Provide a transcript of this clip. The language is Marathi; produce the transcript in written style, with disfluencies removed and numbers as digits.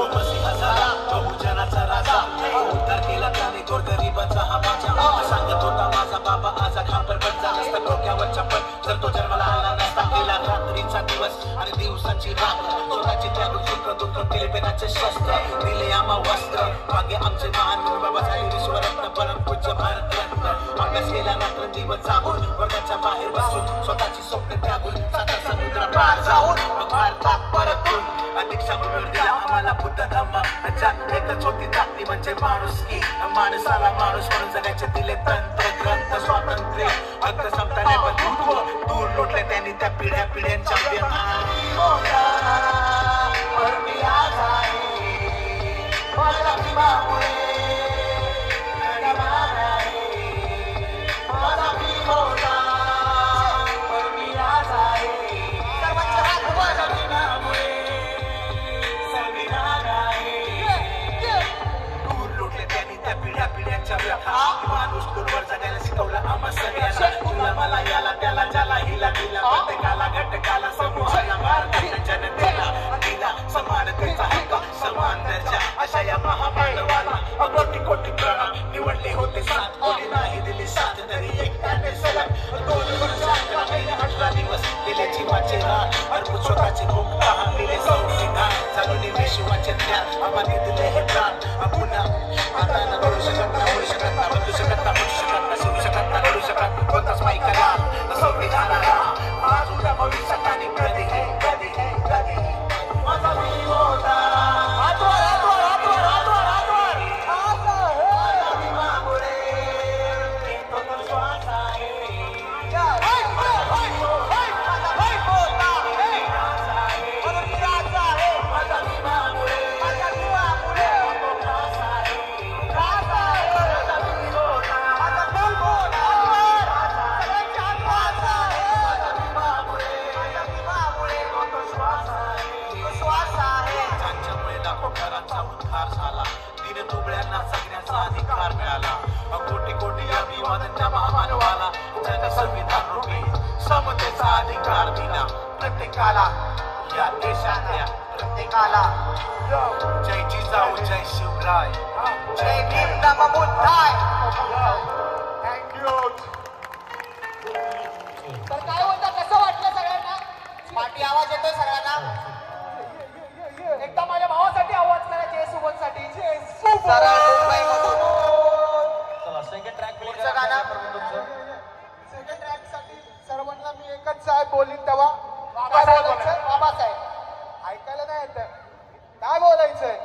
तो मसीहा झाला बहुजनाचा राजा उद्धार केला त्याने गोरगरिबाचा हा माझा सांगत होता माझा बाबा आजा खांबर बंद झाला असता डोक्यावर चप्पल जर तो जन्माला आला नसता गेला रात्रीचा दिवस आणि दिवसाची रात स्वतःची त्याग सुख दुःख केले पेनाचे शस्त्र दिले आम्हा वस्त्र भाग्य आमचे महान बाबा झाले विश्वरत्न परम पूज्य भारतरत्न अभ्यास केला रात्र दिवस जागून वर्गाच्या बाहेर बसून स्वतःची स्वप्न त्यागून साता समुद्र पार जाऊन मग भारतात परतून अधिक समोर दिला आम्हाला बुद्ध धम्म त्याच्यात एकच होती ताकदी म्हणजे माणुसकी माणसाला माणूस म्हणून जगायचे दिले तंत्र ग्रंथ स्वातंत्र्य हक्क संपताने बंधुत्व दूर लोटले त्यांनी त्या पिढ्या पिढ्यांच्या माणूस दूरवर जगायला शिकवला आम्हा सगळ्यांना तुला मला याला त्याला ज्याला हिला दिला प्रत्येकाला घटकाला समूहाला भारताच्या जनतेला दिला समानतेचा हक्क समान दर्जा अशा या महामानवाला कोटी कोटी प्रणाम निवडले होते सात कोणी नाही दिली साथ तरी एकट्याने सलग 2 वर्षात 18 दिवस केले जीवाचे रान अर्पण स्वतःचे भूक तहान दिले संविधान चालू निवे शिवाचे ज्ञान आम्हाला दिले हे प्राण पुन्हा आता न करू शकत नाही होऊ शकत नाही बदलू शकत नाही म्हणू शकत नाही शिवू शकत नाही लढू शकत कोणताच माई करा संविधानाला आज उद्या भविष्यात आणि कधी माझा मी होता उद्धार झाला दिन दुबळ्यांना जगण्याचा अधिकार मिळाला कोटी कोटी अभिवादनच्या महामानवाला जग संविधान रूपी समतेचा अधिकार दिला प्रत्येकाला या देशातल्या प्रत्येकाला जय जिजाऊ जय शिवराय जय भीम नमः बुद्धाय थँक्यू तर काय होतं कसं वाटलं सगळ्यांना पाठी आवाज येतोय सगळ्यांना